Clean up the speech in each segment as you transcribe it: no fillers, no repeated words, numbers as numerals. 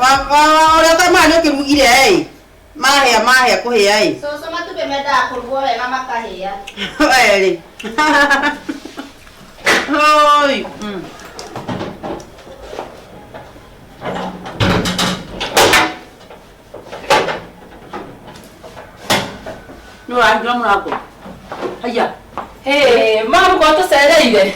Ora kama nĩ kĩrugire ĩ. Mahĩa kũhĩa ĩ. So matupe menda kũrugwo wega makahĩa. Weli. Oi. Nura ndio mrako. Haya. Mama kwa tucereire.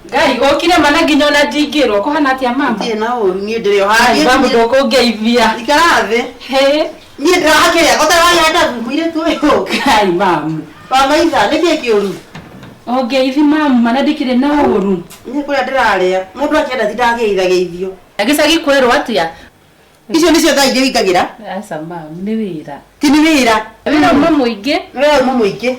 Ngai gokire mana nginya ona ndingirwo ko hana atia mama. Ndiĩ na ũru niĩ ndĩrĩ o haha. Mama ndũkũngeithia. Ikarathĩ. Niĩ ndĩrakĩrĩa gũtaragenda thumbuire tuĩho. Ngai mama. Maitha nĩkĩ kĩũru? Ongeithi mama mana ndikire na ũru. Niĩ kũrĩa ndĩrarĩa mũndũ akĩenda ti ndagĩithagĩithio. Agicagi kwĩrwo atia. Icio nĩcio thaa iria wikagĩra? Aca mama nĩ wĩra. Ti nĩ wĩra. Wĩra uma mũingĩ. Wĩra uma mũingĩ.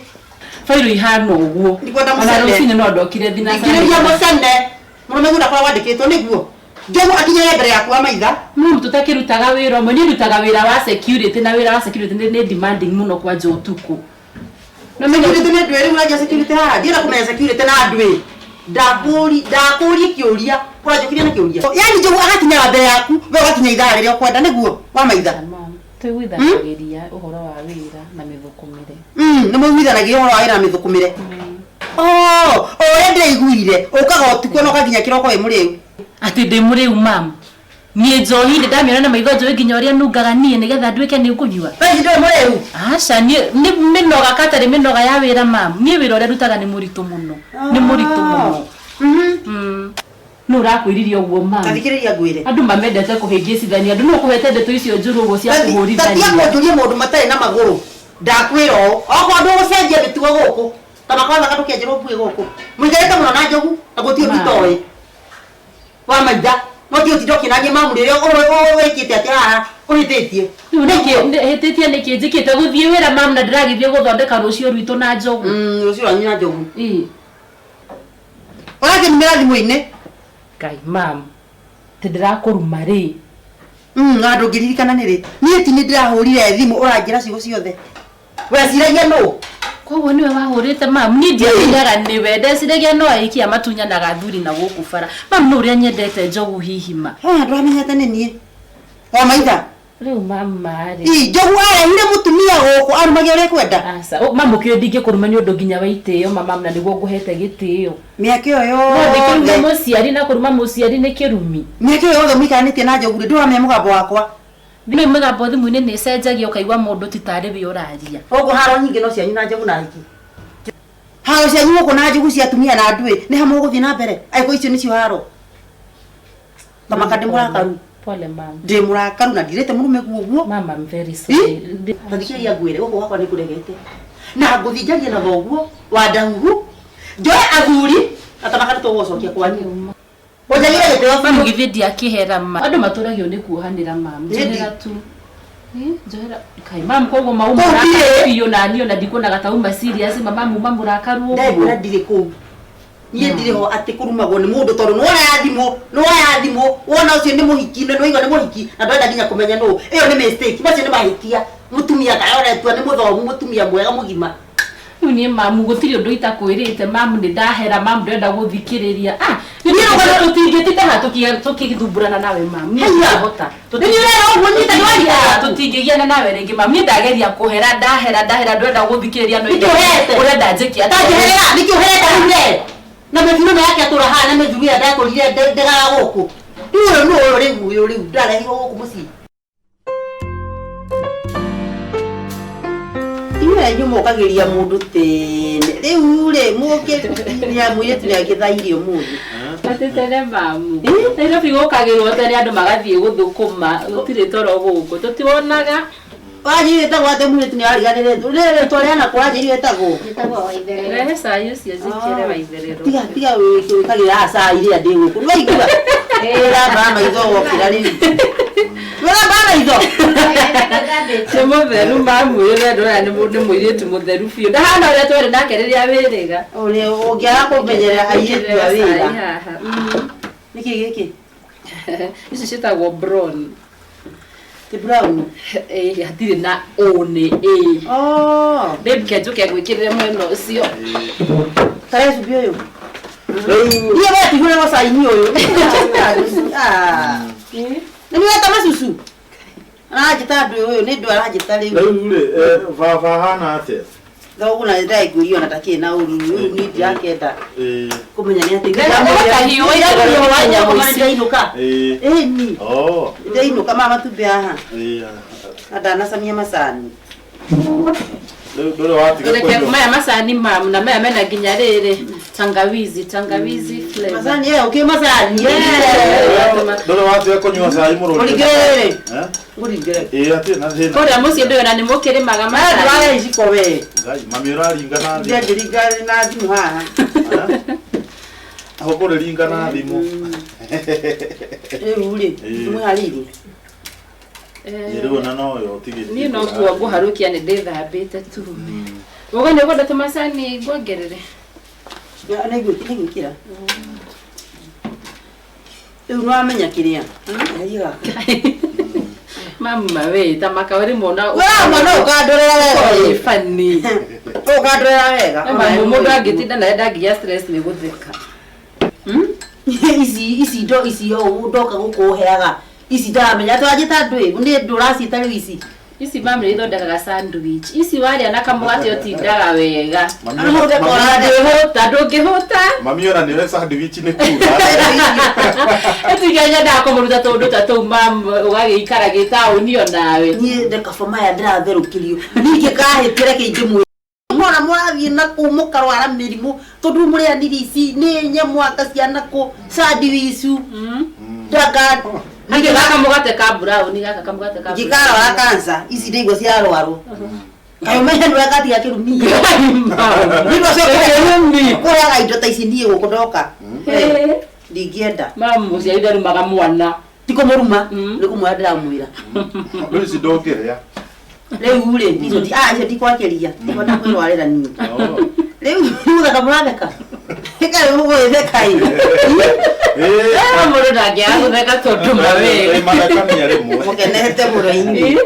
Fairo ihana ũguo. Ona rũcinĩ no ndokire thina. Ngirĩria mũcene. Mũrũme ũyũ ndakoragwo wandĩkĩtwo nĩguo. Njogu akinya mbere yaku wa maitha. Mama tutakirutaga wĩra ũmwe nĩ rutaga wĩra wa security na wĩra wa security nĩ demanding mũno kwa ũtukũ. No security nĩ ndwĩrĩ ũragia security haha. Ndiĩra kũmenya security na ndwĩ. Ndakũrie kĩũria. Ũranjũkirie na kĩũria. Yaani njogu agakinya mbere yaku, we ũgakinya ithaa rĩrĩa ũkwenda nĩguo wa maitha. Twĩgwithanagĩria ũhoro wa wĩra na mĩthũkũmĩre. Nĩ mũiguithanagia ũhoro wa wĩra na mĩthũkũmĩre. Ũrĩa ndĩraiguire ũkaga ũtukũ na ũkaginya kĩroko wĩ mũrĩu. Atĩ ndĩ mũrĩu mama. Niĩ njohi ndamĩona na maitho njũĩ nginya ũrĩa nungaga niĩ nĩgetha nduĩke nĩ ngũnyua. Wewe ndĩ mũrĩu. Aca niĩ mĩnoga katarĩ mĩnoga ya wĩra mama. Niĩ wĩra ũrĩa ndutaga nĩ mũritũ mũno. Nĩ mũritũ mũno. Nũ ũrakwĩririe ũguo mama. Tathikĩrĩria ngwĩre. Andũ mamendete kũhĩngĩcithania. Andũ no kũhete ndeto icio njũru ũguo cia kũhũrithania. Tatia kũnjũria maũndũ matarĩ na magũrũ. Ndakwĩra ũũ. Okorwo andũ gũcenjia mĩtugo gũkũ. Ta makona katũkĩanjĩrwo mbuĩ gũkũ. Mũikarĩte mũno na njogu na gũtirĩ ũtitoĩ. Wa maitha. No ti ũtindoki na nyema mũrĩre wĩkĩte atĩ haha ũhĩtĩtie. Rĩu nĩkĩ hĩtĩtie nĩkĩ njĩkĩte gũthiĩ wĩra mama na ndĩragĩthiĩ gũthondeka rũciũ rwitũ na njogu. Rũciũ rwanyu na njogu. Ũrakĩnumĩra thimũ-inĩ. Ngai mama. Tĩ ndĩrakũruma rĩ. Na ndũngĩririkana nĩ rĩ. Niĩ ti nĩ ndĩrahũrire thimũ ũranjĩra ciugo ciothe. Weciragia nũ? Koguo niwe wahũrĩte mama. Niĩ ndiamenyaga nĩwe ndeciragia no aikia matunyanaga thuri na gũkũ bara. Mama nĩ ũrĩa nyendete njogu hihi ma. Ndwamenyete nĩ niĩ. O maitha. Rĩu mama rĩ. Njogu arehire mũtumia gũkũ arumagia ũrĩa kwenda. Aca mama ũkĩoĩ ndingĩkũruma nĩ ũndũ nginya wa itĩo mama na nĩguo ngũhete gĩtĩo. Mĩaka ĩyo No ndĩkĩrume mũciari na kũruma mũciari nĩ kĩrumi. Mĩaka ĩyo yothe mũikaranĩtie na njogu ndũramenya mũgambo wakwa. Nĩ mũgambo thimũ-inĩ nĩ cenjagia ũkaigua mũndũ ti tarĩ we ũraria. Ũguo haro nyingĩ no cianyu na njogu na aingĩ. Haro cianyu gũkũ na njogu cia atumia na andũ nĩ hamwe gũthiĩ na mbere. Aiko icio nĩcio haro. Tamaka ndĩmũrakaru. Pole mama. Ndĩmũrakaru na ndirĩte mũrume guoguo. Mama I'm very sorry. Tathikĩrĩria ngwĩre gũkũ gwakwa nĩ kũregete. Na ngũthinjagia na thoguo wa ndahuhu. Njoe athuri atamaka nĩtũgũcokia kwanyu. Ũnjagira gĩtĩo mama githĩ ndiakĩhera ma. Andũ matũragio nĩ kuohanĩra mama. Njohera tu. Njohera kai mama koguo mauma rakio na niyo na ndikuonaga tauma serious mama muma mũrakaru ũguo. Ndĩrĩ ndirĩ kũu. Niĩ ndirĩ ho atĩ kũrumagwo nĩ mũndũ tondũ nĩ waya thimũ wona ũcio nĩ mũhiki nĩ waigua nĩ mũhiki na ndwenda nginya kũmenya nũ ĩyo nĩ mistake macio nĩ mahĩtia mũtumia kayoretwo nĩ mũthomu mũtumia mwega mũgima. Rĩu niĩ mamu gũtirĩ ũndũ itakwĩrĩte mamu nĩ ndahera mamu ndĩrenda gũthikĩrĩria. Nĩ tũtingĩtita ha tũkĩthumburana nawe mamu. Nĩ ndahota. Tũtingĩgiana nawe rĩngĩ mamu. Niĩ ndageria kũhera ndahera ndwenda gũthikĩrĩria no ũrĩa ndanjĩkia. Nĩkĩ ũhereta na mĩthurano yake atũra haha na mĩthuri ĩrĩa ndakũrire ndegaga gũkũ. Ũyũ rĩu ndarehirwo gũkũ mũciĩ. Inyuĩ inyuĩ mũkagĩria mũndũ tene. Rĩu rĩ mũĩrĩtu nĩagĩthairie ũmũthĩ. Atĩtene mamu. Nairobi gũkagĩrwo tene andũ magathiĩ gũthũkũma gũtirĩ toro gũkũ tũtiwonaga. Wanjĩrĩ wĩtagwo atĩ mũirĩtu nĩariganĩre rĩtwa rĩa nakũ wanjĩrĩ wĩtagwo? Wĩtagwo Waitherero. Rehe cai ũcio njĩkĩre Waitherero. Tiga wĩkagĩra cai rĩrĩa ndĩ gũkũ. Nĩwaigua? Wĩrambara maitho wokĩra rĩu. Wĩrambara maitho? Nĩ mũtheru mamu ũyũ ndũrona nĩ mũirĩtu mũtheru biũ. Ndahana ũrĩa twarĩ nake rĩrĩa wĩrĩga. Ũngĩaga kũmenyerera airĩtu a wĩra. Nĩkĩ gĩkĩ? Ici ciĩtagwo brown. Ti brown. Hatirĩ na one Rĩmke njũke gwĩkĩrĩre mwena ũcio. Karehe cumbĩ ũyũ. Niĩ wetigũrĩrwo cai-inĩ ũyũ. Nĩ weta macucu. Arajĩta andũ ũyũ nĩ ndũ arajĩta rĩu. Rĩu baba hana atĩa? Thoguo na ndaigurio na takĩ na ũru nĩ ndirakenda. Kũmenya nĩ atĩ kahiũ igũrũ wa nyamũ ici. Ni. Ndĩinũka mama tumbĩ haha. Ndanacamia macani. Ndũrĩ watiga kũnyua. Maya macani mamu na maya mena nginya rĩrĩ tangawizi flavor. Macani ũkĩ macani. Ndũrĩ watiga kũnyua cai mũrũrũ. Ũringĩrĩrĩ. Ũringĩrĩrĩ. Atĩ na thĩna. Kũrĩa mũciĩ ndũyũ na nĩ mũkĩrĩmaga macani. Ndware iciko we. Ngai mami ũraringana thimũ. Ndĩngĩringana na thimũ haha. Aho kũrĩringana thimũ. Rĩu rĩ, mwĩharĩirie. Nĩrĩona no yo tigiti. Niĩ no kuo ngũharũkia nĩ ndĩthambĩte tu. Ũga nĩ ũkwenda tũmacani nguongerere. Nĩgwĩkĩra. Rĩu nĩwamenya kĩrĩa. Mama we tamaka wari mona. Mwana ũkandorera wega. Funny. Ũkandorera wega. Mama mũndũ angĩtinda na enda nginya stress nĩ gũtheka. Ici ndo ici ndoka gũkũheaga. Ici ndamenya twajĩta ndwĩ nĩ ndũracita rĩu ici. Ici mama ithondekaga sandwich. Ici warĩa na kamũgate ũtindaga wega. Ndũngĩhũta. Mami ona nĩwe sandwich nĩ kuga. Etikia nda kũmũruta tũndũ ta tũu mama ũgagĩikara gĩtaũni onawe. Niĩ ndekaba maya ndĩratherũkĩrio. Ningĩ kahĩtĩre kĩingĩ mwĩ. Mwana mũrathiĩ na kũ mũkarwara mĩrimũ tondũ mũrĩanire ici nĩ nyamũ akaciana kũ sandwich. Ndaka Nige gaka mũgate ka brown gaka kamũgate ka. Jikara wa kansa ici ndigwa ciarwarwo. Kayo menya nĩ wekati yake rumi. Ndio sio rumi. Kũrĩa indo ta ici ndiĩ gũkũ ndoka. Ndingĩenda. Mama mũciari ndarumaga mwana. Tiko mũruma nĩ kũmwĩra ndĩramwĩra. Rĩu ici ndũngĩrĩa. Rĩu rĩ icio ndikwakĩria. Ndibota kwĩrwarĩra niĩ. Rĩu thaka mũratheka. Ĩka ũgũtheka ĩ. Mũndũ ndangĩaga gũtheka tondũ mawe. Mathekania rĩmwe. Mũkenete mũrũ-inĩ.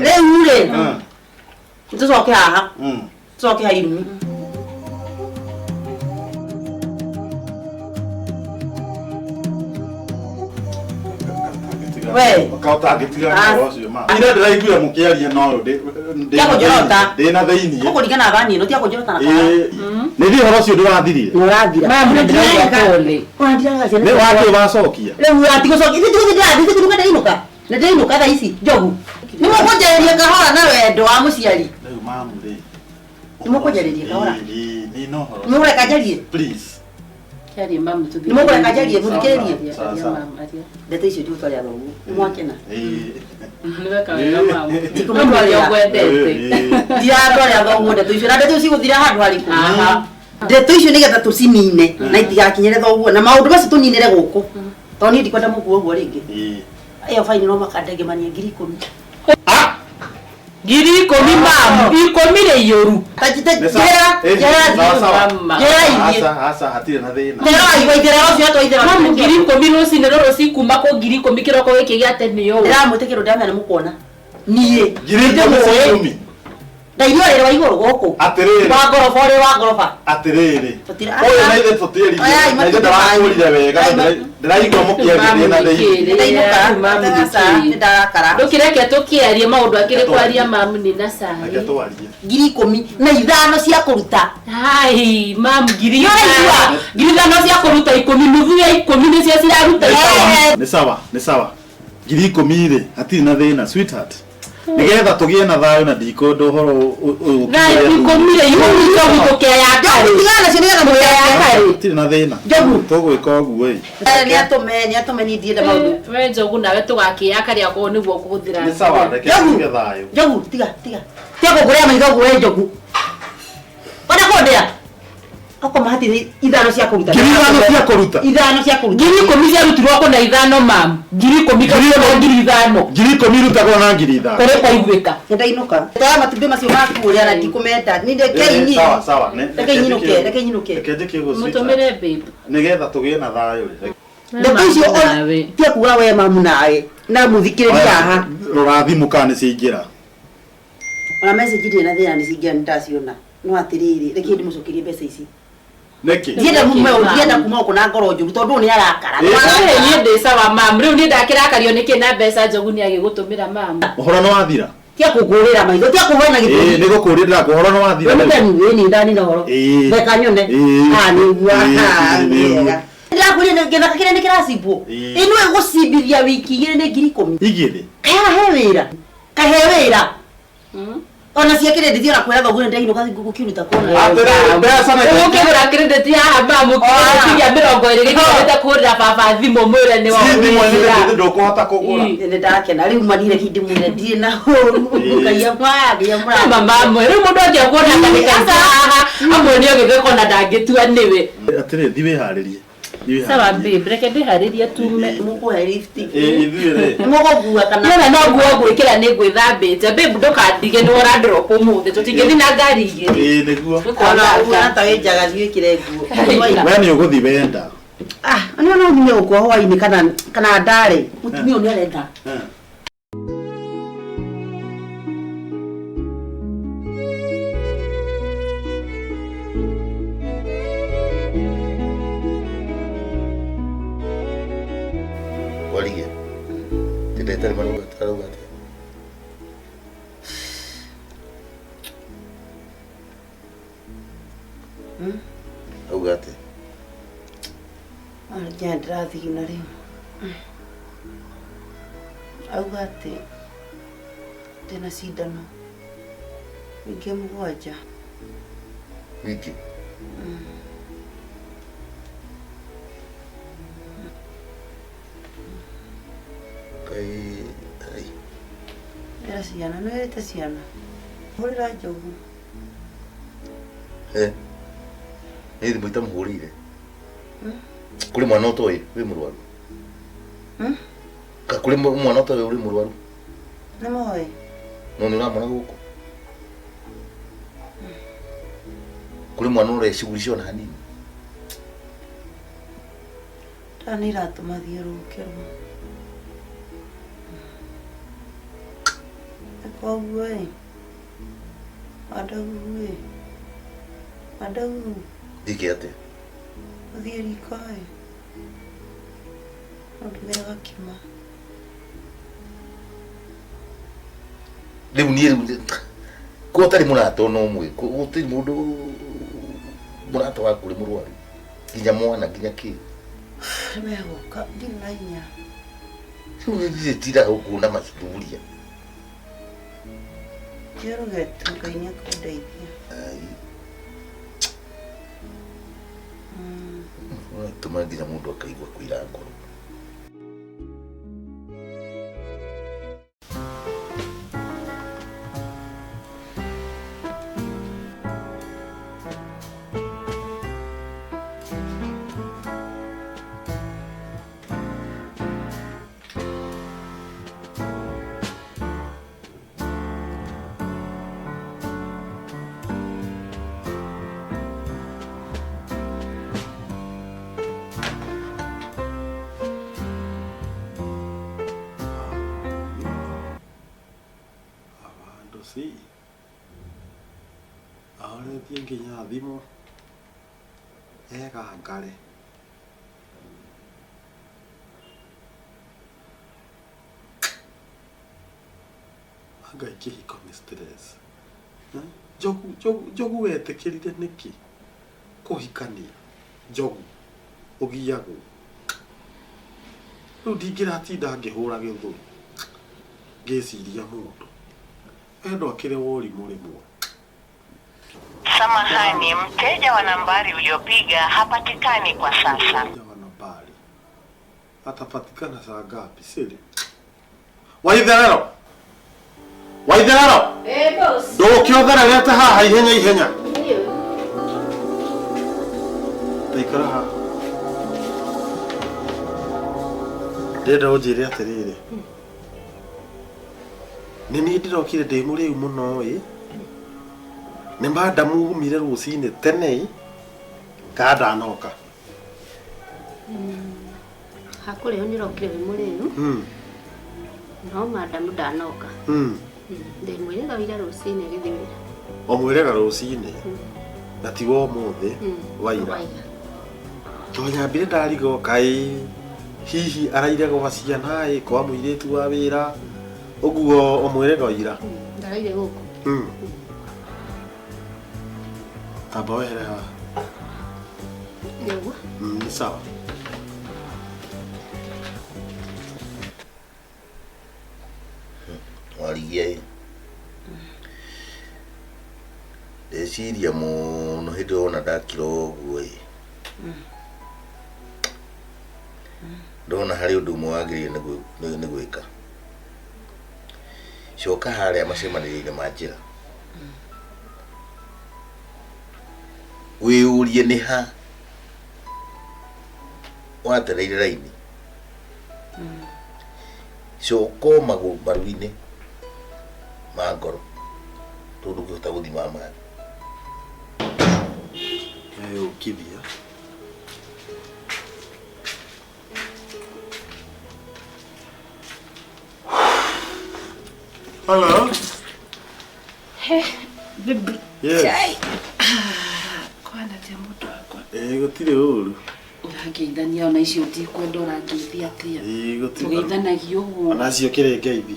Rĩu rĩ. Tũcoke haha. Tũcoke haha irumi. We. Kautangĩtiga ngoro ũcio ma. Ira ndĩraiguire mũkĩaria no ndĩna thĩinĩ. Ũkũringana thani ĩno ti akũnjorota na kana. Nĩ thiĩ ũhoro ũcio ndũrathirire. Nĩũrathira. Mama ndĩraigua pole. Nĩ wakĩ wacokia. Rĩu atigũcokia ndĩrathiĩ ndĩinũka. Nĩ ndĩinũka thaa ici njogu. Nĩ mũkũnjarĩria kahora na wendo wa mũciari. Rĩu mamu rĩ. Nĩ mũkũnjarĩria kahora. Nĩ no horo. Nĩ mũreka njarie. Please. Kari mama tu. Nĩ mũkũreka njarie mũthikĩrĩrie. Sasa. Ndeto icio ndĩgũtwarĩra thoguo. Nĩ mwakena. Nĩweka wega mama. Ndikũmũtwarĩra ngwendete. Ndiratwarĩra thoguo ndeto icio na ndeto icio igũthira handũ harĩkũ. Ndeto icio nĩgetha tũcinine na itigakinyĩre thoguo na maũndũ macio tũninĩre gũkũ. Tondũ niĩ ndikwenda mũkuo ũguo rĩngĩ. Ĩyo faini no makandegimania 10,000. Ngiri 10 mama. 10 rĩ iyoru. Asa hatirĩ na thĩna. Mama ngiri 10 rũcinĩ rũrũ cikuma kũ ngiri 10 kĩroko gĩkĩ gĩa tene yo. Ndĩramwĩtĩkĩra ndamenya nĩ mũkuona. Niĩ. Ngiri 10. Ndaigua rĩrĩ wa igũrũ gũkũ. Atĩrĩrĩ. Wa ngoroba ũrĩ wa ngoroba. Atĩrĩrĩ. Ũyũ na ithe tũtĩrĩ. Na ithe ndarakũrire wega. Ndĩraigua mũkĩaria ndĩna thĩinĩ. Ndarakara. Ndũkĩreke tũkĩarie maũndũ akĩrĩ kwaria mamu nĩ na cai. Reke twarie. Ngiri 10 na 5 cia kũruta. Hai mamu ngiri 5 cia kũruta 10 nuthu ya 10 nĩcio ciraruta. Nĩ sawa. Ngiri 10 rĩ hatirĩ na thĩna sweetheart. Nĩgetha tũgĩe na thayũ na ndikũndũ ũhoro ũyũ. Na 10 rĩ yũmĩte gũtũkĩa ya kare. Tigana cio nĩgetha mũkĩa ya kare. Hatirĩ na thĩna. Tũgwĩka ũguo ĩ. Nĩ atũme niĩ ndiende maũndũ. We njogu nawe tũgakĩya karĩa korwo nĩguo kũhũthĩra. Nĩ sawa reke tũgĩe thayũ. Njogu tiga. Tiga kũgũrĩra maitho ũguo we njogu. Ona kũndĩa. Akoma hatirĩ 5 cia kũruta. 5 cia kũruta. 5 cia kũruta. Ngiri 10 ciarutirwo kũ na 5 mamu. Ngiri 10 kana ngiri 5. Ngiri 10 rutagwo na ngiri 5. Kũrĩ kwaiguĩka. Ndainũka. Taya matumbĩ macio makuũrĩa na ndikũmenda. Nĩ ndekei. Sawa. Reke nyinuke. Reke njĩke ũguo sweetheart. Mũtũmĩre babe. Nĩgetha tũgĩe na thayũ. Ndeto icio tia kuura we mamu nawe. Na mũthikĩrĩria haha. Rũrathimũ kana nĩ ciaingĩra. Ona message ndĩ na thĩna nĩ cingĩra nĩ ndaciona. No atĩrĩrĩ, reke ndĩmũcokerie mbeca ici. Neki. Ndienda kuma kuna ngoro njugu tondu ni arakara. Ni ndesa wa mam. Riu ni ndakirakario niki na mbeca njogu ni agigutumira mam. Uhoro no wathira. Tia kugurira maitho, tia kuhana gitumi. Ni gukurira uhoro no wathira. Ni ndani na horo. Beka nyone. Ni gwa. Ndakuri ngena kakire ni kirasipo. Ino egucibiria wiki igire ni 10,000. Igire. Kahewira. Ona cia credit ora kwera thogure ndagino kathi gukiruta kona. Atere pesa na. Ukigura credit ya mamu kinya 20 gikireta kurira baba thimo mwire ni wa. Thimo ndokuhota kugura. Ni ndakena riu manire hindi mwire ndire na horu. Kaiya kwaya ya mura. Mama mwe riu mundu ngia kuona kanisa amwe ni ogikona ndangitua niwe. Atere thiwe haririe. Sawa babe, reke ndiharirie tume. Mukuhe lift. Ithuire. Mugogua kana. No nguo gwikira ni gwithambite. Babe ndukandige ni ora drop umuthi. Tutingithi na ngari igiri. Niguo. Ona ta wenjaga thiikire nguo. We ni uguthi wenda. Ani no nginya uko hwaini kana ndare. Mutumio ni arenda. Walige. Tidak ada mana tahu kan. Augate. Arja drathi na riu. Augate. Tena sidano. Wiki mugwanja. Wiki. Ai. Era ciana, no era ciana. Hurira njogu. Ni thimũ itamũhũrĩire. Kũrĩ mwana ũtoĩ wĩ mũrwaru. Kũrĩ mwana ũtoĩ ũrĩ mũrwaru. Nĩ moĩ. No nĩ ũramona gũkũ. Kũrĩ mwana ũrecuguricwo na hanini. Tani iratũma thiũrũkĩrwo. Koguo Adau. Dike ate. Uthie riko ndugire gakima. Riu ni ko tari mũrata no mwe gũtirĩ mũndũ mũrata waku ũrĩ mũrwaru nginya mwana nginya kĩ Meguka ndina inya. Rĩu tira gũkuna macithuria. Quiero que tu caña kundeithia. Tuma nginya mũndũ akaigua kũira ngoro. Sí. Ahora tienen que ya dimos. Ngare. Anga ikihiko ni stress. Jogu wetekirire niki. Kuhikania. Jogu. Ugiyagu. Riu ndingiratinda ngihura githuri. Ngiciria mundu. Endo akire wori murimwo. Samahani, mteja wa nambari uliopiga hapatikani kwa sasa. Mteja wa nambari atapatikana saa ngapi siri? Waitherero. boss. Ndũkĩothererete haha ihenya. Ikara haha. Ndĩrenda ũnjĩre atĩrĩrĩ. Nini ndirokire ndĩ mũrĩu mũno nĩ madamu umire rũcinĩ tene ndanoka Hakũrĩ o nĩrokire wĩ mũrĩu. No madamu ndanoka. Ndĩ mwĩrĩga wĩra rũcinĩ gĩthimĩra. O mwĩrĩga rũcinĩ. na tiwo muthe waira tonyambire ndarigo kai hihi araire go ciana kwa muiretu wa wira uguo omwire no ira Ndaraire guku. Tamba wehere ha. Ndio. Ni sawa. Wariye. Ndeciria muno hindi ona ndakira uguo ndona hari undu umwe wagiriire ni gwika coka haria macemanĩrĩire ma njĩra wĩyũrie nĩ ha watereire raini coka ũmagũ maru-inĩ ma ngoro tondũ ngĩhota gũthima maĩ ukithia Hello. He, bibi. Yes. Chai. Kwana tia mũndũ wakwa. Gũtirĩ ũru. Ũrangeithania ona icio ndikwenda ũrangeithia atĩa. Gũtirĩ. Tũgeithanagia ũguo. Ona cio kĩrĩ ngeithi.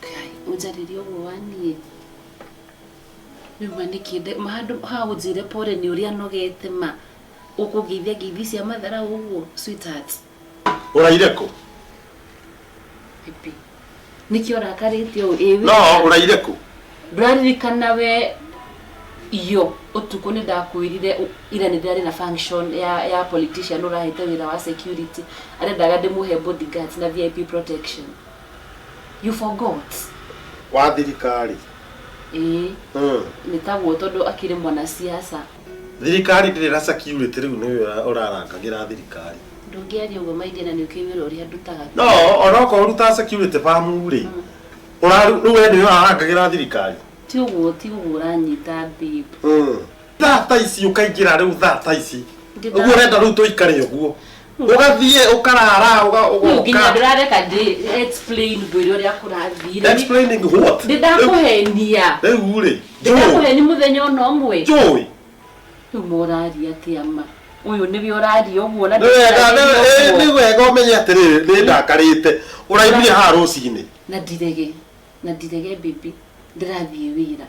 Kai, ũnjarĩrie ũguo waniĩ. Nĩuma nĩkĩnde handũ ha ũnjĩre pore nĩ ũrĩa nogete ma. Ũkũgeithia ngeithi cia mathara ũguo, sweetheart. Ũraire kũ? Bibi. Nikio rakarĩte ũũ ĩwe. No, ũraire kũ? Ndũraririkana we iyo utuko nĩ ndakwĩrire ira nĩ ndarĩ na function ya politician ũrahete wĩra wa security arendaga ndĩmũhe bodyguards na VIP protection. You forgot. Wa thirikari. Nĩtaguo tondũ akĩrĩ mwana siasa. Thirikari ndĩrĩ na security rĩu nĩwe ũrarangagĩra thirikari. Ndũngĩaria ũguo maithia na nĩ ũkĩwĩra ũrĩa ndutaga. No, onokorwo ũruta security famu-rĩ rĩu we nĩwe ũrarangagĩra thirikari. Ti ũguo ũranyita babe. Thata ici ũkaingĩra rĩu thata ici ũguo ũrenda rĩu tũikare ũguo ũgathiĩ ũkarara nginya ndĩrareka explain mbũire ũrĩa kũrathire. Explaining what? Ndĩndakũhenia. Rĩu-rĩ ndĩndakũhenia mũthenya ona ũmwe. Njũĩ. Rĩu mũraria atĩa ma ũyũ nĩwe ũraria ũguo na nĩ wega ũmenye atĩrĩrĩ nĩ ndakarĩte ũraimire haha rũcinĩ na ndirege baby ndĩrathiĩ wĩra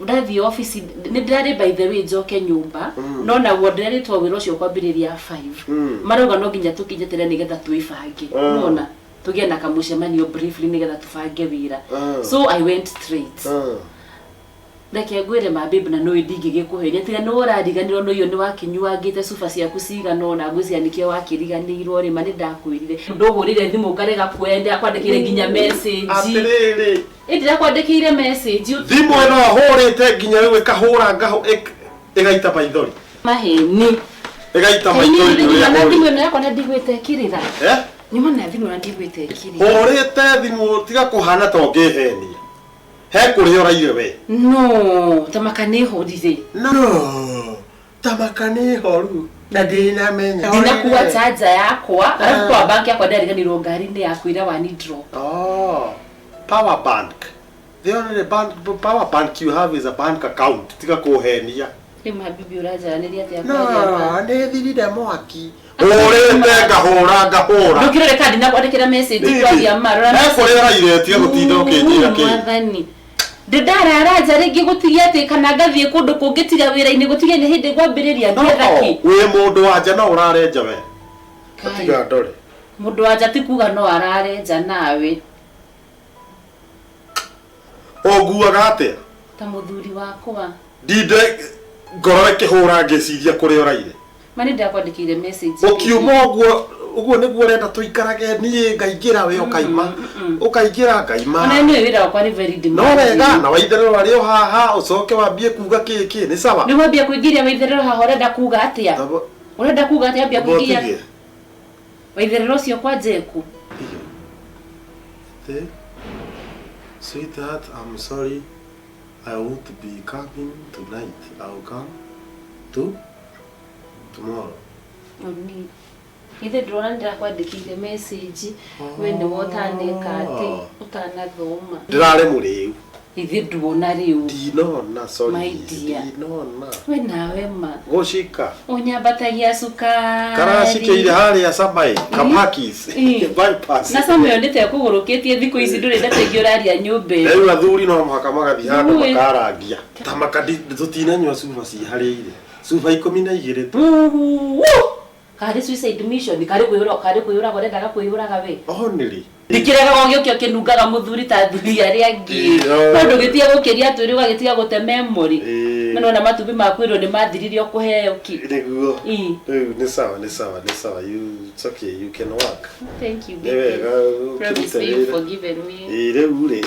ndathiĩ office nĩ ndĩrarĩ by the way njoke nyũmba no naguo ndĩrarĩtwo wĩra ũcio kwambĩrĩria 5 marauga no nginya tũkinyetere nĩgetha twĩbange nona tũgĩe na kamũcemanio briefly nĩgetha tũbange wĩra so I went straight Ndake ngwire ma babe na no ndingĩgĩkũhenia tiga no ũrariganirwo no iyo nĩ wakinyuangĩte cuba ciaku cigana ona ngwĩcia nĩkĩo wakĩriganĩirwo rĩ ma nĩ ndakwĩrire ndũhũrire thimũ karega kwenda kwandĩkĩire nginya message atĩrĩrĩ ndĩrakwandĩkĩire message thimũ ĩno hũrĩte nginya rĩu ĩkahũra ĩgaita maithori maheni ĩgaita maithori na thimũ ĩno yakwa ndigwĩte kirĩra nyuma na thimũ na ndigwĩte kirĩra hũrĩte thimũ tiga kũhana ta ũngĩhenia he kũrĩa ũraire we no tamaka nĩ horire no tamaka nĩ horu na ndinamenya ndinakuwa charger yakwa alafu kwa bank yakwa ndariganirwo ngari-inĩ yakwĩra wani drop power bank the only power bank you have is a bank account tiga kũhenia rĩu mabibi ũranjaranĩria atĩa no nĩ thirire mwaki hũrĩte ngahũra ndũkĩrore kandi na kwandĩkĩra message kwaria marora kũrĩa ũraire tiga gũtinda ũkĩnjĩra kĩ ndararaja rĩngĩ gũtigia atĩ kana ngathiĩ kũndũ kũngĩ tiga wĩra-inĩ gũtigia nĩ hĩndĩ ngwambĩrĩria ngĩthaki wĩ mũndũ wanja no ũrarenja we tiga ndore mũndũ wanja ti kuga no ararenja nawe ũnguaga atĩa ta mũthuri wakwa ndinde ngoro ĩkĩhũra ngĩciria kũrĩa ũraire ma nĩ ndakwandĩkĩire message ũkiuma ũguo nĩguo ũrenda tũikarage niĩ ngaingĩra we ũkaingĩra ngaima ona niĩ wĩra wakwa nĩ very demanding no wega na waitherero arĩ o haha ũcoke wambie kuga kĩkĩ nĩ sawa nĩ wambia kũingĩria waitherero haha ũrenda kuga atĩa ũrenda kuga atĩa wambia kũingĩria waitherero ũcio kwa Jeku Sweetheart, I'm sorry. I won't be coming tonight. I'll come tomorrow. Oni. Ithe ndrona ndĩrakwandĩkĩire message we nĩ wotanĩka atĩ ũtanathoma ndĩrarĩ mũrĩu Ithi nduona riu. Ndinona, sorry. My dear. Ndinona. We nawe ma. Gucika. Unyambatagia sukari. Karacikeire haria Samai, Kamakis. Bypass. Na Samai ndete kugurukitie thiku ici nduri ndategia uraria nyumba. Rĩu athuri no mũhaka magathi handũ makarangia. Ta makadi tutinanyua cuba ci harĩire. Cuba 12 tu. Kari suicide mission kari kuyura gore ndaga kuyuraga we. Only. Ndikiraga gogio kinungaga muthuri ta thuri aria angi. Tondu gitia gukiria aturi ugagitiga gute memory. Mano na matubi makwiro ni mathiririo kuheo ki. Niguo. Ni sawa. It's okay, you can work. Thank you. Promise me you forgiven me. Rĩu rĩ.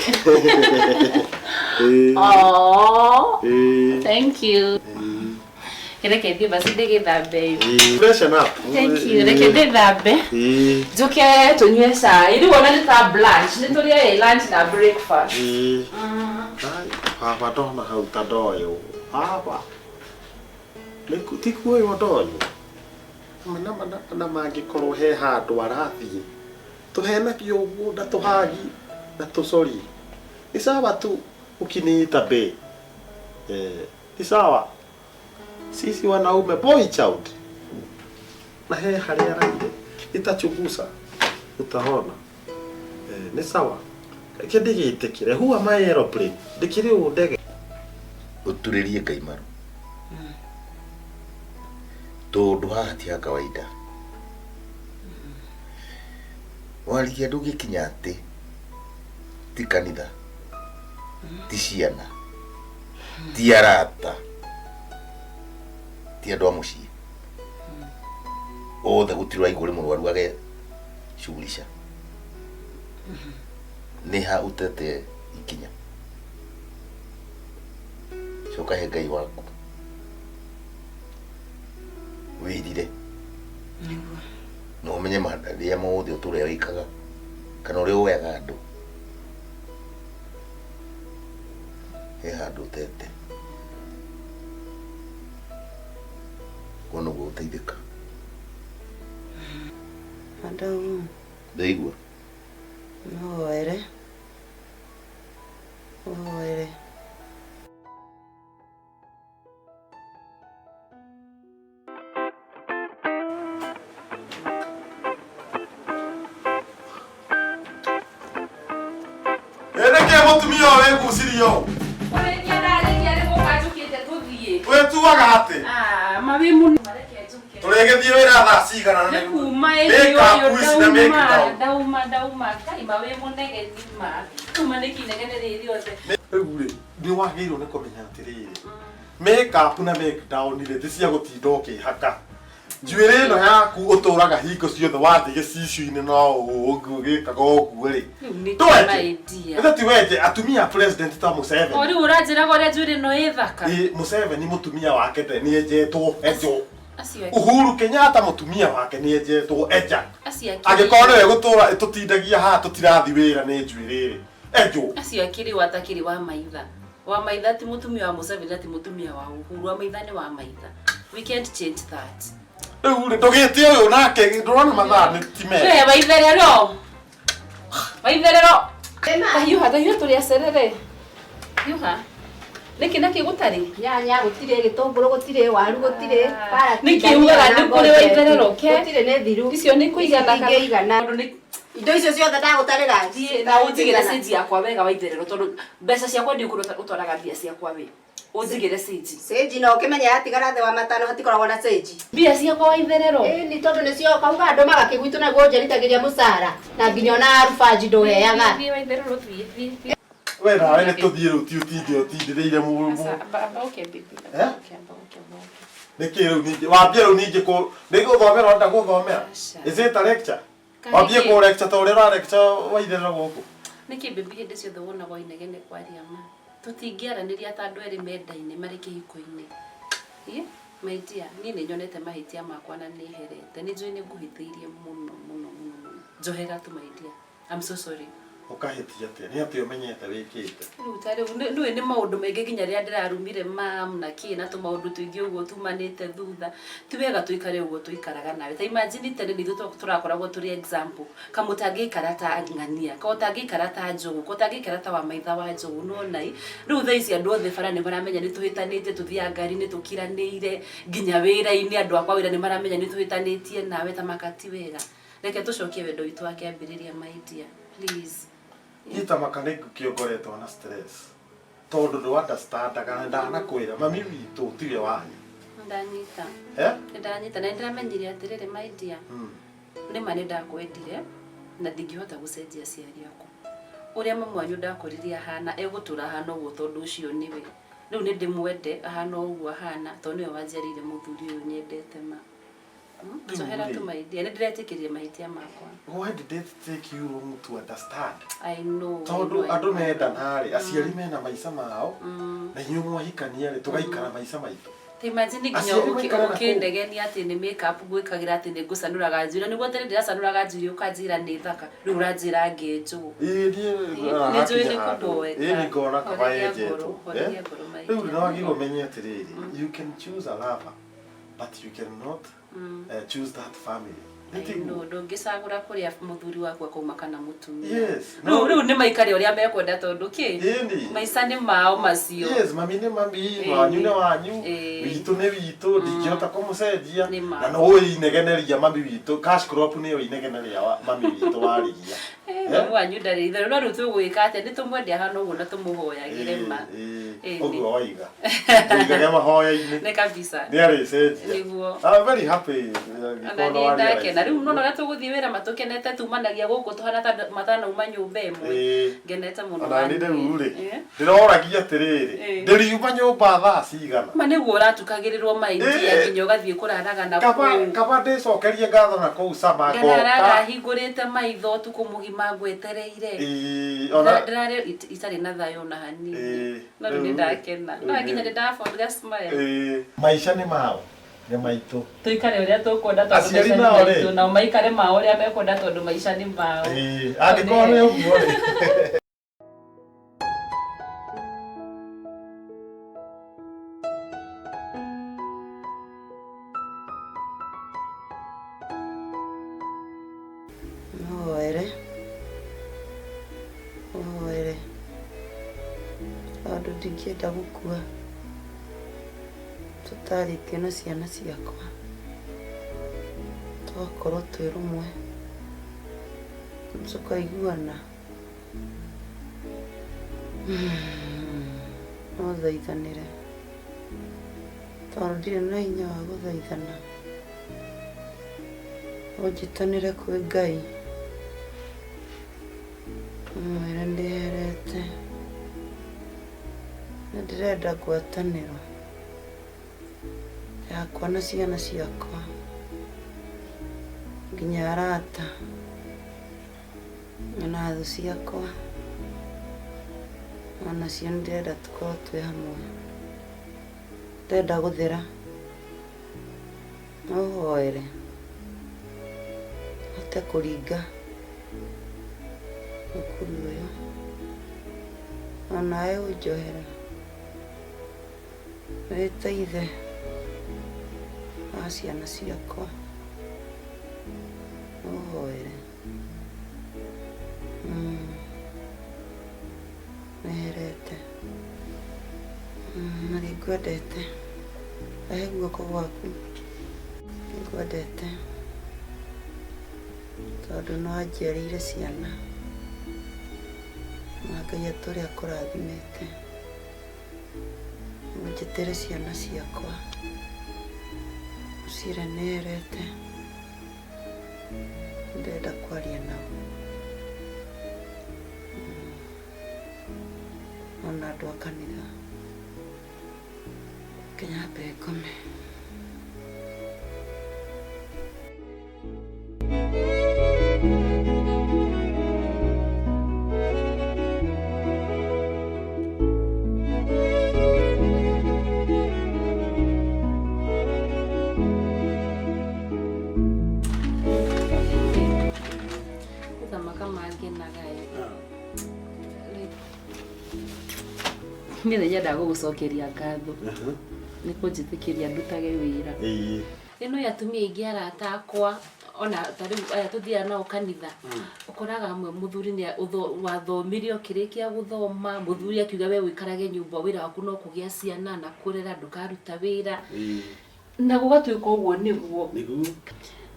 Oh. Thank you. Reke thiĩ basi ndĩgĩthambe. Freshen up. Thank you. Reke ndĩthambe. Njoke tunyue cai. Rĩu ona nĩ ta lunch. Nĩ tũrĩa lunch na breakfast. Baba ndona hau ta ndoyo. Baba. Tikuoyo ndoyo. Na mangĩkorwo he handũ arathiĩ. Tũhena kĩo ũguo na tũhagi na tũcori. Ni sawa tu ukiniita be. Ni sawa. Sisi wanaume boy child. Na he haria raide itachunguza utaona. Ni sawa. Kindigitikire huwa my aeroplane. Ndikire ndege. Uturirie Ngai tondu hati ya kawaida. Walikia ndugikinya ati ti kanitha ti ciana ti arata ti andu a mucii othe gutirwa iguri murwaru age shughulisha ni ha utete ikinya coka he Ngai waku wirire no umenye mahandaria mothe uturia wikaga kana uria woyaga andu he handu tete kono guteithika Andau ndeigua no ere Mutumia we gucirio. Orekia ndarekia ni gukajukite tuthie. We tuaga ate. Mawe muno mareke njuke. Turegethie wira thaa cigana na niku maeli yo dauma kai mawe munege thima. Tuma nikinegene riri othe. Riu ri ni wagirwo ni kumenya atiriri. Make up na make down ire tisia gutinda ukihaka. Njuire no yaku uturaga hingo ciothe wathi gicicio-ini no ugikaga uguo ri. Twete ti weje atumia president ta Museveni. Ori uranjira gore njuire no ithaka. Museveni mutumia wake te ni ejetwo ejo. Uhuru Kenyatta mutumia wake ni ejetwo eja. Agikorwo we gutura tutindagia ha tutirathi wira ni njuire ri. Ejo. Acio akiri watakiri wa maitha. Wa maitha ti mutumia wa Museveni ti mutumia wa Uhuru. Wa maitha ni wa maitha. We can't change that. Uri ndogete uyu nake ndurona mathaa ni time. We waitherero. Waitherero. Ayuha dayo turi acerere. Yuha. Niki naki gutari. Nyanya gutire gitunguru gutire waru gutire para. Niki ugaga ni kuri waitherero ke. Gutire ne thiru. Icio ni kuigana kana. Indo icio ciothe ndagutarira. Na unjigire seji yakwa wega waitherero tondu mbeca ciakwa ndi utwaraga mbia ciakwa we. Unjigire seji. Seji no ukimenya yatigara the wa matano hatikoragwo na seji. Mbia ciakwa waitherero. Ni tondu nicio kauga andu magakigwitu na guonjeritagiria musara na nginya na arubaji nduheaga. Mbia waitherero thie. We na we tuthie ru ti utindireire mu. Okay baby. Okay. Niki ru ninge wambie ru ninge ko niguthomera nda guthomera. Is it a lecture? Wambie ko lecture to uri ra lecture waitherero guku. Niki baby hindi ciothe wona go inegene kwaria ma. Tutingiaraniria ta andu eri mendaine mari kihiko-ini. My dear, ni nyonete mahitia makwa na ni herete. Ni njui ni nguhithiirie muno. Njohera tu my dear. I'm so sorry. ukahitia atia ni atia umenyete wikite Rutare ndu ni maundu menge ginya ria ndirarumire mam na kina tu maundu tuingi uguo tumanite thutha ti wega tuikare uguo tuikaraga nawe ta imagine tene ni turakoragwo turi example kamutangi karata ngania ko tangi karata njugu ko tangi karata wa maitha wa njugu no nai riu tha ici andu othe bara ni maramenya ni tuhitanite tuthia ngari ni tukiranire ginya wira-ini andu akwa wira ni maramenya ni tuhitanitie nawe ta makati wega reke tucokie wendo witu akiambiriria my dear please Ita makaniku kiongoretwo na stress. Tondu ndu understand kana ndana kwira mami witu tiwe wanyu. Ndanyita. Ndanyita na ndiramenyire atiriri my dear. Ni mane ndakwendire na ndingihota gucenjia aciari aku. Uria mama wanyu ndakuririe hana egutura hana uguo tondu ucio niwe. Riu ni ndimwende hana uguo hana tondu niwe wanjiarire muthuri uyu nyendete ma. So hera tu my dear, ndiretikirie mahitia makwa. Why did it take you long to understand? I know. Tondu andu menda nari aciari mena maica mao na inyuĩ mwahikania ri tugaikara maica maitu. Imagine nginya ukindegeni ati ni makeup gwikagira ati ni ngucanuraga njira niguo tene ndiracanuraga njiri ukanjira ni thaka riu uranjira ngeju Ni njui ni kuboe ni ngona kabaye jetu riu no agigo menye atiriri you can choose a lover but you cannot choose that family. No, ndungicagura kuria muthuri wakwa kuma kana mutumia. Yes. Riu ni maikari uria mekwenda tondu ki maica ni mao macio. Yes, mami ni mami, wanyu ni wanyu, witu ni witu, ndingihota kumucenjia na no uinegeneria mami witu, cash crop ni uinegeneria mami witu warigia. Wanyu ndari ithe no riu tugwika atia ni tumwendia hana uguo na tumuhoyagire ma. Oguo waiga. Tuigaga mahoya-ini. Ni kabisa. Ni aricenjia. Niguo. I'm very happy. Na riu no tuguthii wira matukenete tumanagia guku tuhana ta matana uma nyumba imwe ngenete muno ana ni riu ri ndiroragia atiriri ndiriuma nyumba thaa cigana ma niguo uratukagirirwo maindia nginya ugathie kuraraga na kaba ndicokerie ngatho na kuu sama goka ngarara hingurite maitho tuku mugima ngwetereire ona ndirare itari na thayo na hanini no ni ndakena no nginya ndafondga smile maisha ni mao ni maitu tuikare uria tukwenda tondu na maikare mao uria mekwenda tondu maisha ni mao angikoro ni uguo ri oere andu ndingienda gukua tutaritie na ciana ciakwa twakorwo twi rumwe tukaiguana no thaithanire tondu ndirĩ na hinya wa gũthaithana ũnjitanĩre kwĩ Ngai mwĩre ndĩherete na ndĩrenda ngwatanĩro yakwa na ciana ciakwa nginya arata na thũ ciakwa onacio ndĩrenda tũkorwo twĩ hamwe ndĩrenda gũthera no ũhoere hote kũringa thukuru ũyũ onawe ũnjohera wĩta ithe wa ciana ciakwa ũhoere nĩherete na nĩngwendete ahe guoko gwaku nĩngwendete tondu nĩwanjiarĩire ciana na Ngai atũrĩa akũrathimĩte ũnjĩtĩre ciana ciakwa ũciĩre nĩherete ndĩrenda kwaria nao ona andũ a kanitha nginya mbe ngome Niĩ nĩ nyendaga gũgũcokeria ngatho nĩ kũnjĩtĩkĩria ndutage wĩra. Ĩno ya atumia aingĩ arata akwa ona tarĩu aya tũthiaga nao kanitha ũkoraga amwe mũthuri nĩ wathomire ũkĩrĩkia gũthoma mũthuri akiuga we wĩikarage nyũmba wĩra waku no kũgĩa ciana na kũrera ndũkaruta wĩra na gũgatuĩka ũguo nĩguo.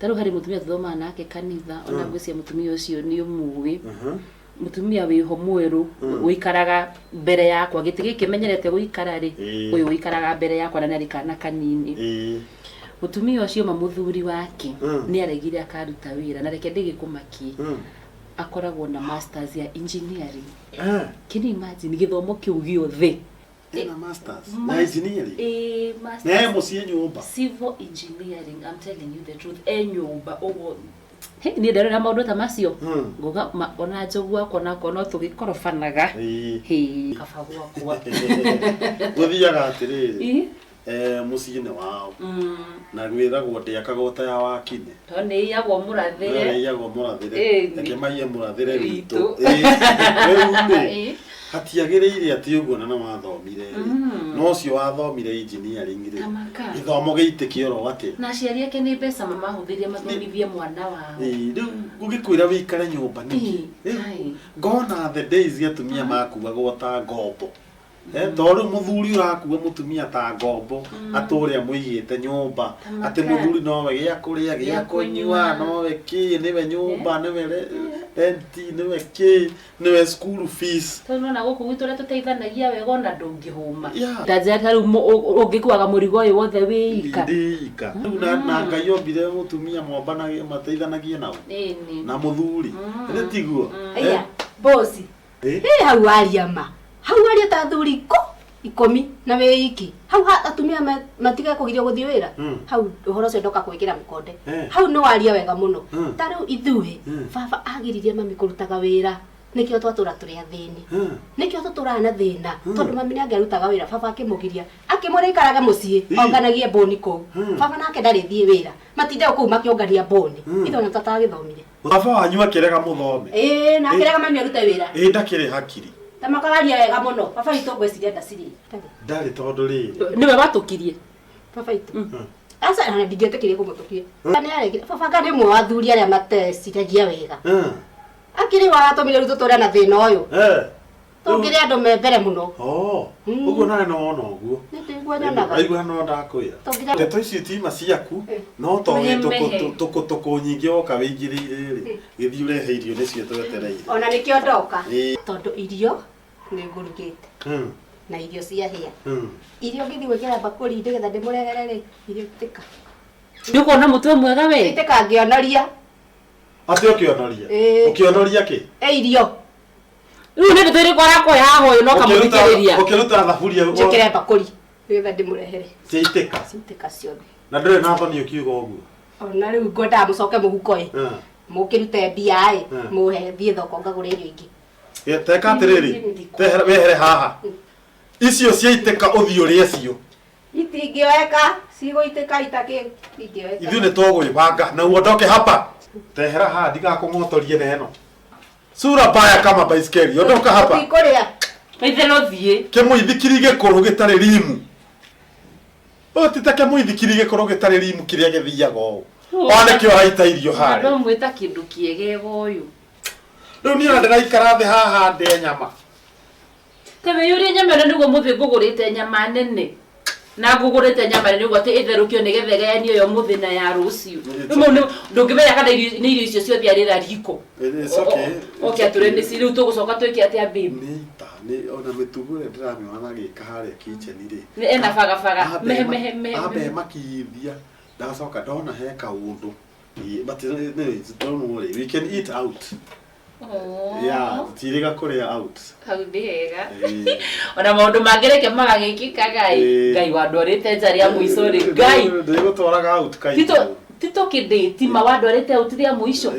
Tarĩu harĩ mũtumia tũthomaga nake kanitha ona ngwĩciria mũtumia ũcio nĩ ũmũĩ. Mutumia wiho mweru wikaraga mbere yakwa giti giki menyerete guikara ri uyu wikaraga mbere yakwa na nari kana kanini. Mutumia ucio mamuthuri wake ni aregire akaruta wira na reke ndigikumakie akoragwo na masters ya engineering. Kini imagine githomo kiu giothe ena masters na engineering masters na mucie nyumba civil engineering. I'm telling you the truth nyumba ogo ni ndarora maundu ta macio nguga ona njogu akwa nako no tugikorofanaga kabagwa kwa guthiaga atiriri muciine wao na gwithagwo ndiakagota ya wakine to ni iyagwo murathire ekemaiye murathire witũ hatiagĩrĩire ati ũguo na wathomire no cio wathomire engineering ri githomo gĩitĩke oro ati na aciari ake nĩ mbeca mamahũthĩrie mathomithie mwana wao. Rĩu gũgĩkwĩra wĩikare nyũmba nĩkĩ ngona the days atumia makuagwo ta ngombo tondũ mũthuri ũrakua mũtumia ta ngombo atũrĩa mũigĩte nyũmba atĩ mũthuri nowe gĩa kũrĩa gĩa kũnyua nowe kĩ nĩwe nyũmba nĩwe rent nĩwe kĩ nĩwe school fees. Tondũ na gũkũ gwitũ rĩa tũteithanagia wega ona ndũngĩhũma ndanjĩra tarĩu ũngĩkuaga mũrigo ũyũ wothe wĩika na Ngai ombire mũtumia mwambanagia mateithanagie nao na mũthuri nĩ tiguo bosi hau aria ma hau aria ta thuri ikomi na wiki hau atumia matiga kugiria guthii wira hau uhoro cio ndoka kwikira mkonde hau no aria wega muno tariu ithuĩ baba agiririe mami kurutaga wira nikio twatura turi athini nikio tutura na thina tondu mami ni angerutaga wira baba akimugiria akimurikaraga mucii onganagie boni kou baba nake ndari thie wira matinde kou makiongania boni itho na tata githomire baba wanyu akirega muthome na akirega mami arute wira ndakire hakiri tamakararia wega muno baba itu ngweciria ndaciri ndari tondu ri niwe watukirie baba itu asa na ndingetekirie kumutukie ni aregire baba ngani mwe wa thuri aria mateciragia wega akiri watumire ruto tora na thina uyu tungire andu membere muno uguo nawe no ona uguo aigua no ndakwira ndeto ici tima ciaku no tuko nyingi oka wingiriire ri githi urehe irio nicio twetereire ona nikio ndoka tondu irio ni ngurugite na irio cia hia irio ngithi gwikira bakuri ndigetha ndimuregere ri irio tika ndikuona mutwe mwega we tika ngionoria ati ukionoria ki irio riu ni ndutire kwara kwa haho yo no kamuthikiriria ukiruta thaburia njikire bakuri ndigetha ndimurehere ciitika ciothe na ndire na thoni ukiuga uguo ona riu ngwenda mucoke muhuko mukirute mbia muhe thie thoko ngagura irio ingi teka atiriri wehere haha icio ciaitika uthio rĩacio itingĩweka cigũitĩka itake ingĩweka ithuĩ nĩ tũgwĩbanga na uondoke hapa tehera haha ndigakũng'otorie neno sura baya kama baiskeli ondoka hapa ikũrĩa maithe no thiĩ kĩmũithikiri gĩkũrũ gĩtarĩ rimu ũtite kĩmũithikiri gĩkũrũ gĩtarĩ rimu kĩrĩa gĩthiaga ũũ one kĩo haita irio harĩ andũ mwĩta kĩndũ kĩegega ũyũ rĩu niĩ ndĩraikara thĩ haha ndĩ nyama tebe yuri nyama nĩguo mũthĩ ngũgũrĩte nyama nene na ngũgũrĩte nyama nene nĩguo atĩ ĩtherũkio nĩgetha ĩgayanio yo mũthĩ na ya rũciũ rĩu ndũngĩmenya kana nĩ irio icio ciothe arĩra riko oke atũre nĩ rĩu tũgũcoka twĩke atĩa baby nĩ ona mĩtugo ĩrĩa ndĩramĩona gĩka harĩa kitchen rĩ ena bagabaga ambe makithia ndacoka ndona he kaũndũ but don't worry we can eat out tiriga kuria out hau ndihega ona maundu mangireke magagikika Ngai wandorite njari ya muico ri Ngai ndigutwaraga out kai tito kidate ma wandorite out ria muico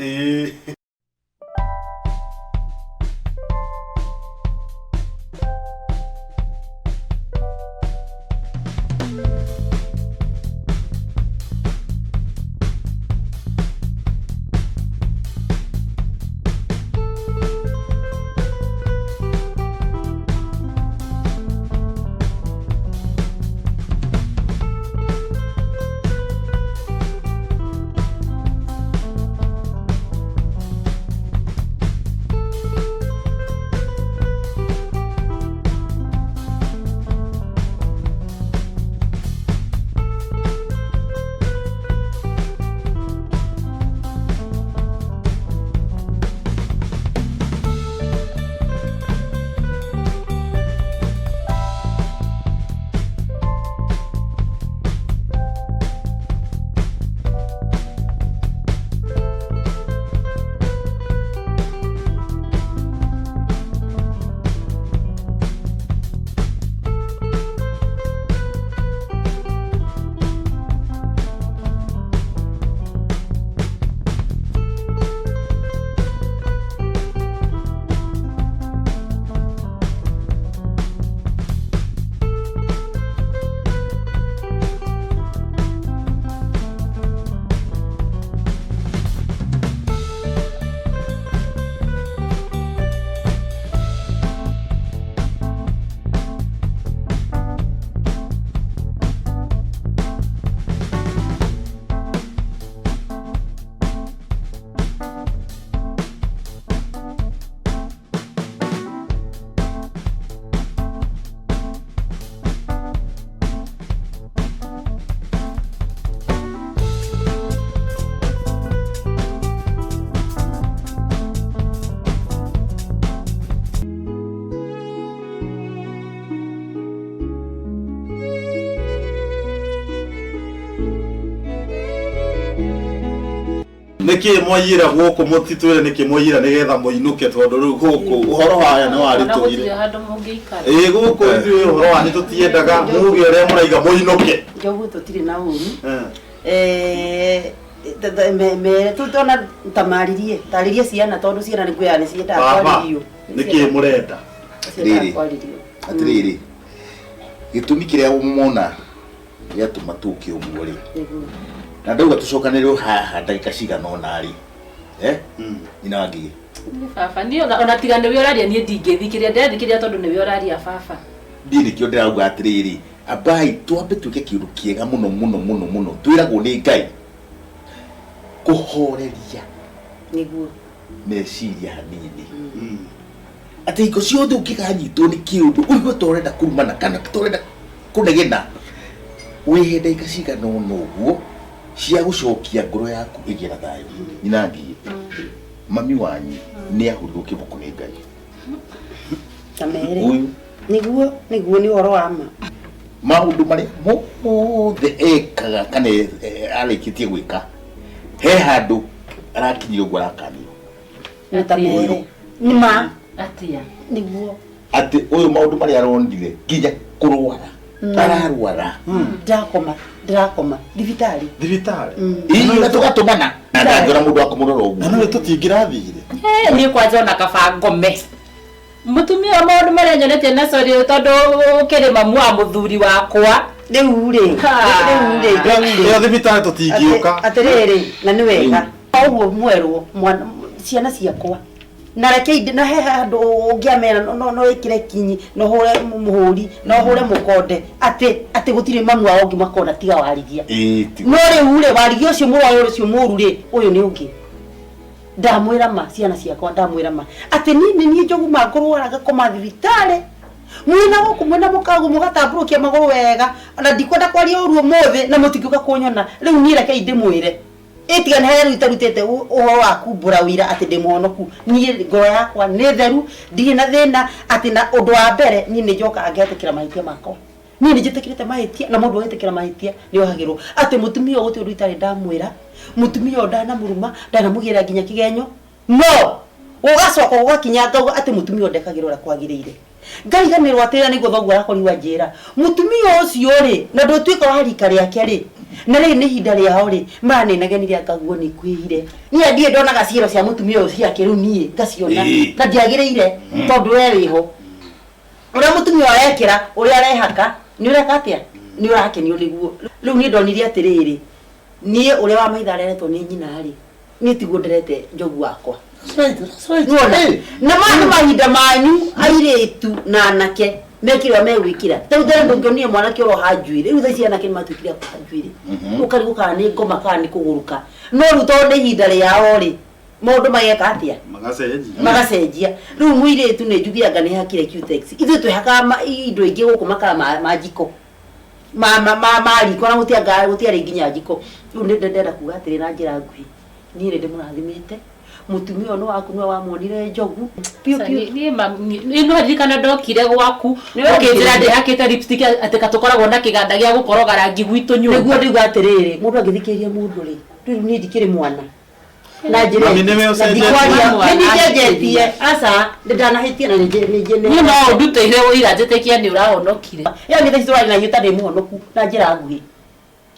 niki moyira guku mutitwire niki moyira nigetha muinuke tondu riu guku uhoro waya ni waritugire guku ithuĩ uhoro wanyu tutiendaga muge uria muraiga muinuke njogu tutire na uru tutona tamaririe ciana tondu ciana ni kwĩra nĩ ciendaga kwaririo niki murenda atiriri gitumi kiria umona yatuma tuke ũguo rĩ na ndauga tucokanĩrĩo haha ndagĩka cigana ũna rĩ nyina wangiĩ baba ndio ona tiga nĩwe ũraria niĩ ndingĩthikĩria ndĩrathikĩria tondũ nĩwe ũraria baba ndiĩ nĩkĩo ndĩrauga atĩrĩrĩ ambai twambe twĩke kĩndũ kĩega mũno twĩragwo nĩ Ngai kũhoreria nĩguo meciria hanini atĩ hingo ciothe ũngĩkanyitwo nĩ kĩũndũ ũigua torenda kurumana kana torenda kũnegena wĩhe ndagĩka cigana ũna ũguo cia gũcokia ngoro yaku ĩgĩe na thayũ nyina ngiĩ mami wanyu nĩ ahurirwo kĩboko nĩ Ngai kamere nĩguo nĩ ũhoro wa ma maũndũ marĩa mothe ekaga kana arĩkĩtie gwĩka he handũ arakinyire ũguo arakanio tamere nĩ ma atia nĩguo atĩ ũyũ maũndũ marĩa aronire nginya kũrwara ararwara ndirakoma thibitarĩ na tũgatũmana na ndangĩona mũndũ wa kũmũrora ũguo na nĩ tũtingĩrathire niĩ kwanja ona kaba ngome mutumia maũndũ marĩa nyonete na sorry tondũ ũkĩrĩ mamu wa mũthuri wakwa rĩu ĩyo thibitarĩ tũtingĩũka atĩrĩrĩ na nĩ wega ũguo mwerwo ciana ciakwa na reke na he handũ ũngĩamera no ĩkĩre kinyi no hũre mũhũri no hũre mũkonde atĩ gũtirĩ mamu wao ũngĩ makona tiga warigia no rĩu rĩ warigia ũcio mũrwaru ũcio mũru rĩ ũyũ nĩ ũngĩ ndamwĩra ma ciana ciakwa ndamwĩra ma atĩ niĩ njogu mangũrwara ngakoma thibitarĩ mwĩna gũkũ mwĩna mũkagu mũgatambũrũkia magũrũ wega na ndikwenda kwaria ũru ũmũthĩ na mũtingĩũka kũnyona rĩu niĩ rekei ndĩmwĩre ĩtiga nĩ harĩa rũtarutĩte ũhoro wa kumbũra wĩra atĩ ndĩ mũhonoku niĩ ngoro yakwa nĩ theru ndirĩ na thĩna atĩ na ũndũ wa mbere niĩ nĩ njokaga ngetĩkĩra mahĩtia makwa niĩ nĩ njĩtĩkĩrĩte mahĩtia na mũndũ wetĩkĩra mahĩtia nĩ ohagĩrwo atĩ mũtumia ũyũ gũtirĩ ũndũ itarĩ ndamwĩra mũtumia ũyũ ndanamũruma ndanamũgĩra nginya kĩgenyo no ũgacoka ũgakinya ngauga atĩ mũtumia ũyũ ndekagĩrwo ũrĩa kwagĩrĩire ngariganĩrwo atĩrĩra nĩguo thoguo arakorirwo njĩra mũtumia ũcio rĩ na ndũtuĩka wa rika rĩake rĩ na rĩ nĩ ihinda rĩao rĩ maranenagenirie akaguo nĩ kwĩhire niĩ ndiĩ ndonaga ciĩro cia mũtumia ũyũ ciake rĩu niĩ ngaciona na ndiagĩrĩire tondũ we wĩho ũrĩa mũtumia ũyũ ekĩra ũrĩa arehaka nĩ ũreka atĩa nĩ ũrakenio nĩguo rĩu niĩ ndonire atĩrĩrĩ niĩ ũrĩa wa maitha areretwo nĩ nyina rĩ niĩ tiguo nderete njogu wakwa na maandũ mahinda manyu airĩtu na anake mekĩrwo megwĩkĩra rĩu tene ndũngĩonire mwanake ũroha njuĩrĩ rĩu thaa ici anake nĩmatwĩkire kũha njuĩrĩ ũkarigwo kana nĩ ngoma kana nĩ kũgũrũka no rĩu tondũ nĩ ihinda rĩao rĩ maũndũ mageka atĩa magacenjia rĩu mũirĩtu nĩ njugianga nĩ hakire Cutex ithuĩ twĩhakaga indo ingĩ gũkũ makara ma njiko ma riko na gũtiarĩ nginya njiko rĩu nĩ ndenda kuga atĩrĩ na njĩra nguhĩ niĩ nĩ ndĩmũrathimĩte mutumia no waku no wamuonire njogu piu niĩ no ririkana ndokire gwaku ũkĩnjĩra ndĩhakĩte lipstick atĩ katũkoragwo na kĩganda gĩa gũkoroga rangi gwitũ nyũmba nĩguo ndiuga atĩrĩrĩ mũndũ angĩthikĩrĩria mũndũ rĩ rĩu niĩ ndikĩrĩ mwana na njĩra nĩnjenjetie aca ndanahĩtia na niĩ no ndutĩire ũira njĩtĩkia nĩ ũrahonokire ĩyo nĩ thaci tũrarĩ na inyuĩ tarĩ mũhonoku na njĩra nguhĩ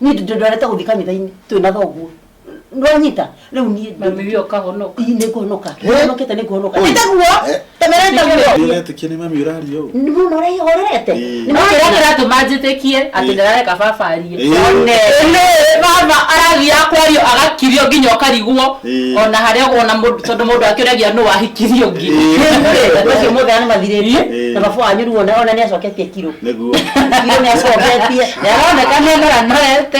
niĩ ndorete gũthiĩ kanitha-inĩ twĩna thoguo Nonyita, leo ni mami yo kahonoka. Ine konoka. Konokete ne konoka. Itaguo. Temereta guo. Ndirete kine mami urari yo. Ni muno rai horete. Ni makira tumajitekie atendera kafafarie. One. Baba aragia kwario agakirio nginya kariguo. Ona haria ona mundu tondu mundu akiragia no wahikirio ngi. Ndio mothe ani mathirĩtie. Na bafu anyu ruona ona ni acoketie kilo. Niguo. Kilo ni acoketie. Yaone kana ngara noete.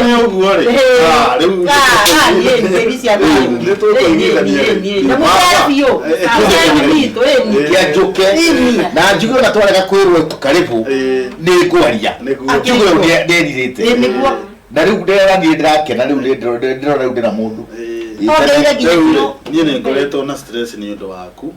Ni uguo ri. na njugo na twarega kwirwo tukaribu ni ngwaria njugo nderirite na riu ndera ni ndirakena riu ndira riu ndina mundu niĩ nĩ ngoretwo na stress nĩ ũndũ waku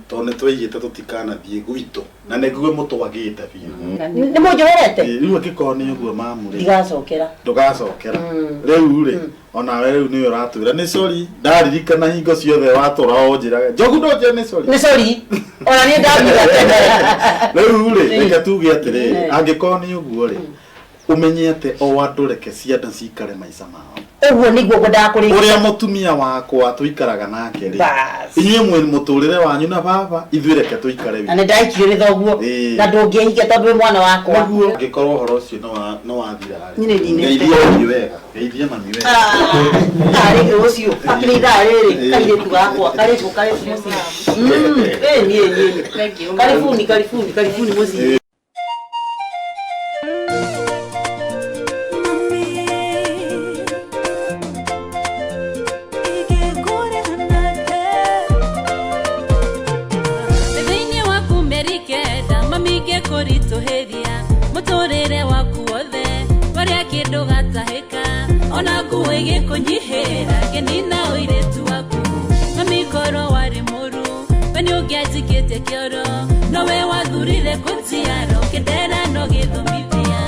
to ne twigite tutikana thie gwito na ne ngwe mutwagite biu Nĩ mũnjoherete riu akikoni uguo mamuri ndigacokera ndugacokera riu ri ona we riu ni uratwira ni sorry ndaririkana hingo ciothe watura onjiraga njogu ndoje ni sorry nĩ sorry ona niĩ ndabiga tene riu ri reke tuge atiri angikoni uguo ri umenye ate o andu reke ciana cikare maica mao ũguo nĩguo ngwendaga kũrĩkia uria mutumia wakwa tuikaraga nake ri Bas. inyuĩ mwe muturire wanyu na baba ithuĩ reke tuikare na nĩ ndaikire nĩ thoguo na ndũngĩhikia tondũ wĩ mwana wakwa Naguo ngikorwo horo ucio no wathira Niĩ nĩ ndinĩte. ngeithia wega ngeithia mami wega tarĩ ũcio akĩrĩ ithaa rĩrĩ kairĩtu gakwa karibu mũciĩ niĩ karibuni mũciĩ thĩinĩ waku mĩeri kenda mami ngĩkũritũhĩria mũtũrĩre waku wothe warĩa kĩndũ gatahĩka ona nguo ĩgĩkũnyihĩra ngĩnina ũirĩtu waku mami korwo warĩ mũru we nĩ ũngĩanjikĩte kĩoro nowe wathurire kũnjiaro kĩndera no gĩthomithia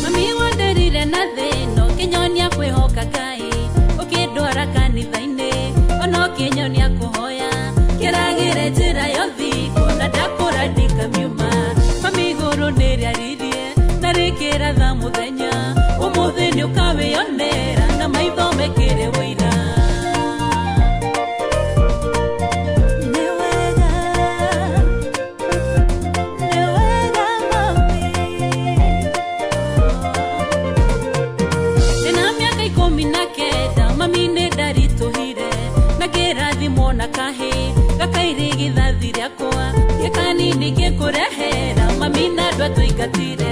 mami wanderire na thĩno kĩnyonia kwĩhoka Ngai ũkĩndwara kanitha-inĩ ona ũkĩnyonia kũhoya kĩragĩre njĩra ya ũthingu na ndakũra ndikamiuma mami igũrũ nĩrĩaririe na rĩkĩratha mũthenya ũmũthĩ nĩ ũkawĩonera na maitho mekĩre wĩira nĩ wega mami ndĩna mĩaka 19 mami nĩ ndaritũhire na ngĩrathimwo na kahĩ gakairĩ gĩthathi rĩakwa gĩkanini gĩkũrehera mami na andũ atũingatire